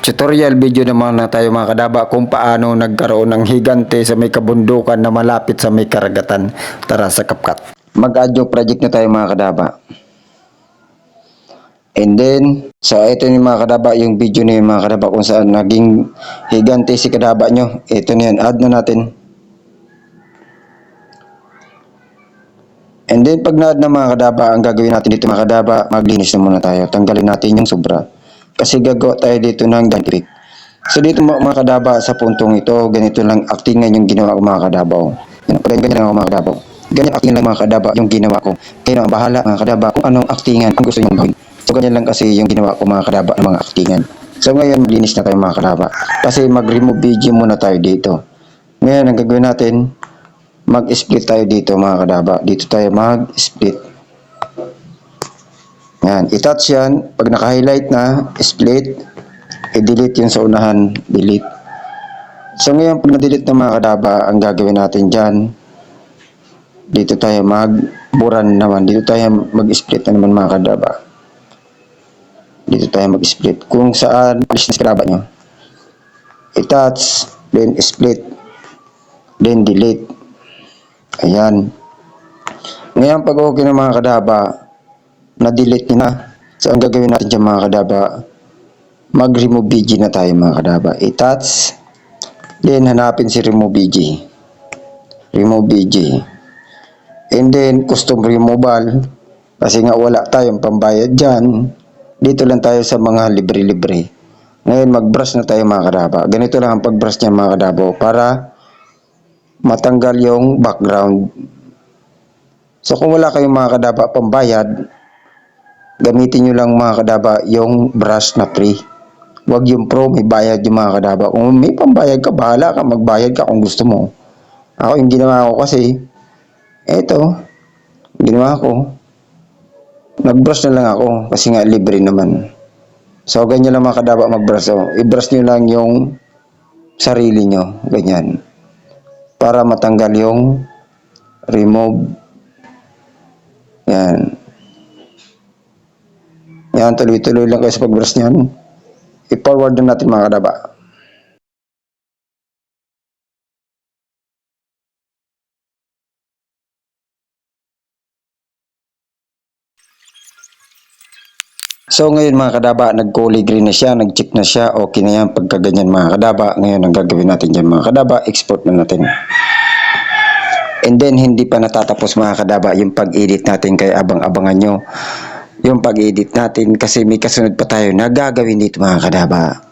Tutorial video naman na tayo mga kadaba kung paano nagkaroon ng higante sa may kabundukan na malapit sa may karagatan. Tara sa CapCut. Mag-audio project na tayo mga kadaba. And then, so ito yung mga kadaba, yung video na yung mga kadaba kung saan naging higante si kadaba nyo. Ito na yan, add na natin. And then pag na-add na mga kadaba, ang gagawin natin dito mga kadaba, maglinis na muna tayo. Tanggalin natin yung sobra. Kasi gagawa tayo dito ng gantirik. So dito mga kadaba sa puntong ito, ganito lang actingan yung ginawa ko mga kadabaw. Ganyan lang ako mga kadabaw. Ganyan actingan lang mga kadaba yung ginawa ko. Kayo na bahala mga kadaba kung anong actingan ang gusto nyo gawin. So ganyan lang kasi yung ginawa ko mga kadaba ng mga actingan. So ngayon maglinis na tayo mga kadaba. Kasi mag-remove video muna tayo dito. Ngayon ang gagawin natin, mag-split tayo dito mga kadaba. Dito tayo mag-split. Yan, i-touch yan. Pag naka-highlight na, split, i-delete yun sa unahan, delete. So ngayon, pag na-delete na mga kadaba, ang gagawin natin dyan, dito tayo mag-buran naman. Dito tayo mag-split na naman mga kadaba. Dito tayo mag-split. Kung saan, alis na sa kadaba nyo. I-touch, then split, then delete. Ayan. Ngayon, pag okay na mga kadaba, na-delete nyo na. So, ang gagawin natin dyan mga kadaba, mag-remove BG na tayo mga kadaba. I-touch, then hanapin si remove BG. Remove BG. And then, custom removal. Kasi nga wala tayong pambayad dyan. Dito lang tayo sa mga libre-libre. Ngayon, mag-brush na tayo mga kadaba. Ganito lang ang pag-brush niya mga kadaba para matanggal yung background. So, kung wala kayong mga kadaba pambayad, gamitin nyo lang mga kadaba yung brush na free. Huwag yung pro, may bayad yung mga kadaba. Kung may pambayad ka, bahala ka, magbayad ka kung gusto mo. Ako, yung ginawa ko kasi, eto, ginawa ko, nag-brush na lang ako, kasi nga libre naman. So, ganyan lang mga kadaba mag-brush. So, i-brush nyo lang yung sarili nyo, ganyan. Para matanggal yung remove. Yan. Yan, tuloy-tuloy lang kayo sa pag-brush niyan. I-forward na natin mga kadaba. So ngayon mga kadaba, nag-kulay green na siya, nag-check na siya, okay na yan pagkaganyan mga kadaba. Ngayon ang gagawin natin dyan mga kadaba, export na natin. And then hindi pa natatapos mga kadaba yung pag-edit natin, kaya abang-abangan nyo yung pag-edit natin kasi may kasunod pa tayo na gagawin dito mga kadaba.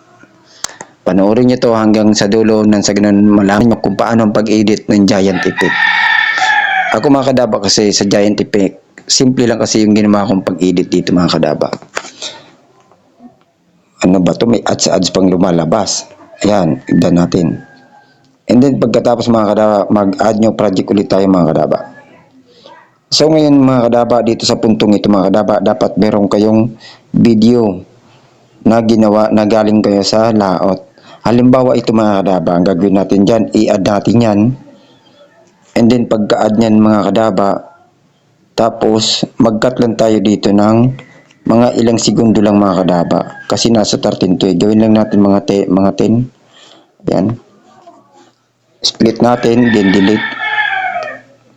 Panoorin nyo to hanggang sa dulo nang sa ganun malaman nyo kung paano ang pag-edit ng Giant Effect. Ako mga kadaba kasi sa Giant Effect, simple lang kasi yung ginawa kong pag-edit dito mga kadaba. Ano ba to? May ads pang lumalabas. Ayan, igdan natin. And then pagkatapos mga kadaba, mag-add nyo project ulit tayo mga kadaba. So ngayon mga kadaba, dito sa puntong ito mga kadaba, dapat meron kayong video na ginawa, na galing kayo sa layout. Halimbawa ito mga kadaba, ang gagawin natin dyan, i-add natin yan. And then pagka-add nyan mga kadaba, tapos mag-cut lang tayo dito ng mga ilang segundo lang mga kadaba. Kasi nasa 13 to eh. Gawin lang natin mga 10. Yan. Split natin, then delete.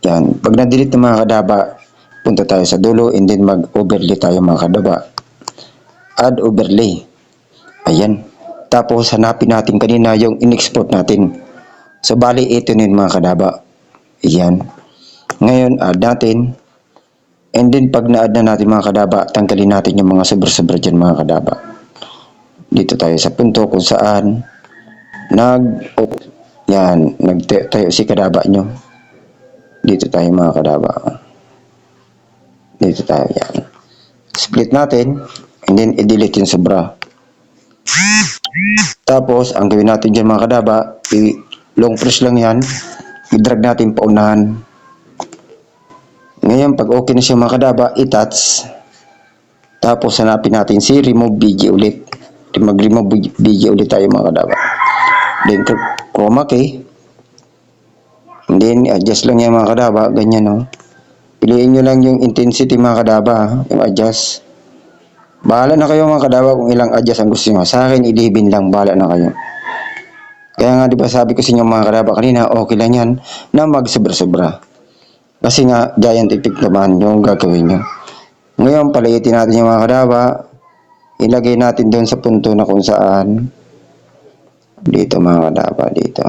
Yan. Pag na-delete ng mga kadaba, punta tayo sa dulo and then mag-overlay tayo mga kadaba. Add overlay. Ayan. Tapos hanapin natin kanina yung in-export natin. So bali ito na yun mga kadaba. Ayan. Ngayon add natin. And then pag na-add na natin mga kadaba, tanggalin natin yung mga sobra-sobra dyan mga kadaba. Dito tayo sa punto kung saan nagtayo si kadaba nyo. Dito tayo mga kadaba. Dito tayo yan. Split natin and then i-delete yung sobra. Tapos ang gawin natin dyan mga kadaba, long press lang yan. I-drag natin paunahan. Ngayon pag okay na siya mga kadaba, i-touch. Tapos hanapin natin si remove BG ulit. Mag-remove BG ulit tayo mga kadaba. Then chroma key. And then adjust lang yan mga kadaba, ganyan no. Piliin nyo lang yung intensity mga kadaba, yung adjust. Bahala na kayo mga kadaba kung ilang adjust ang gusto nyo. Sa akin, 11 lang. Bahala na kayo. Kaya nga, di ba sabi ko sa inyo mga kadaba kanina, okay lang yan na mag-sobra-sobra. Kasi nga, giant effect naman yung gagawin nyo. Ngayon, paliitin natin yung mga kadaba. Ilagay natin doon sa punto na kung saan. Dito mga kadaba, dito.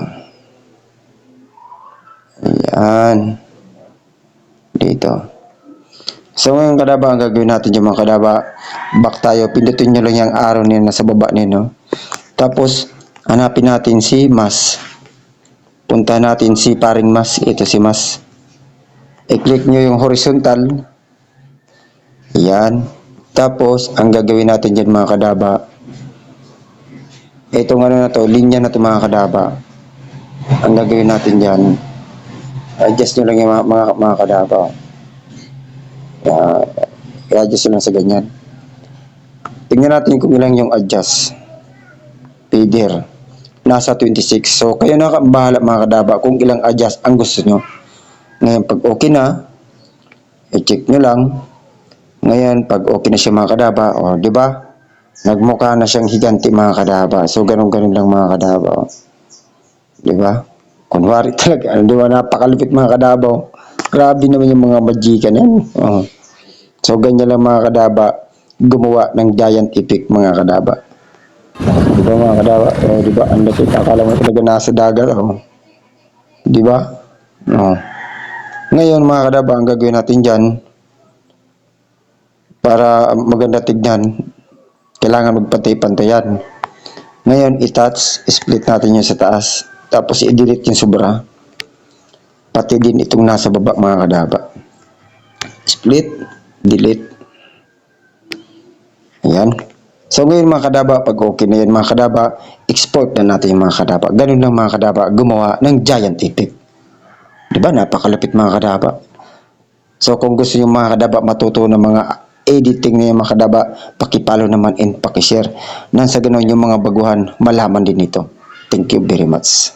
Ayan. Dito. So ngayon kadaba, ang gagawin natin yung mga kadaba, back tayo, pindutin nyo lang yung arrow nyo nasa baba nyo, no? Tapos, hanapin natin si Mas. Punta natin si paring Mas, ito si Mas. I-click nyo yung horizontal. Yan. Tapos, ang gagawin natin dyan mga kadaba, itong ano na to, linya na to mga kadaba. Ang gagawin natin dyan, adjust nyo lang yung mga kadaba. I-adjust nyo lang sa ganyan. Tingnan natin kung ilang yung adjust. Fader. Nasa 26. So, kayo na bahala mga kadaba kung ilang adjust ang gusto nyo. Ngayon, pag okay na, i-check nyo lang. Ngayon, pag okay na siya mga kadaba, o, di ba? Nagmukha na siyang higanti mga kadaba. So, ganun-ganun lang mga kadaba. O. Di ba? Kunwari talaga, di ba? Napakalupit mga kadaba. O. Grabe naman yung mga magikan yan. O. So, ganyan lang mga kadaba, gumawa ng giant effect mga kadaba. Di ba mga kadaba? O, di ba? Ang lapit. Akala mo talaga nasa dagat. O. Di ba? O. Ngayon mga kadaba, ang gagawin natin dyan, para maganda tignan, kailangan magpantay-pantayan. Ngayon, i-touch, split natin yung sa taas. Tapos, i-delete yung sobra. Pati din itong nasa baba mga kadaba. Split, delete. Ayan. So ngayon mga kadaba, pag okay na yan mga kadaba, export na natin yung mga kadaba. Ganun lang mga kadaba, gumawa ng giant effect. Diba? Napakalapit mga kadaba. So kung gusto yung mga kadaba matuto ng mga editing na yung mga kadaba, pakipalo naman and pakishare. Nang sa ganun yung mga baguhan, malaman din ito. Thank you very much.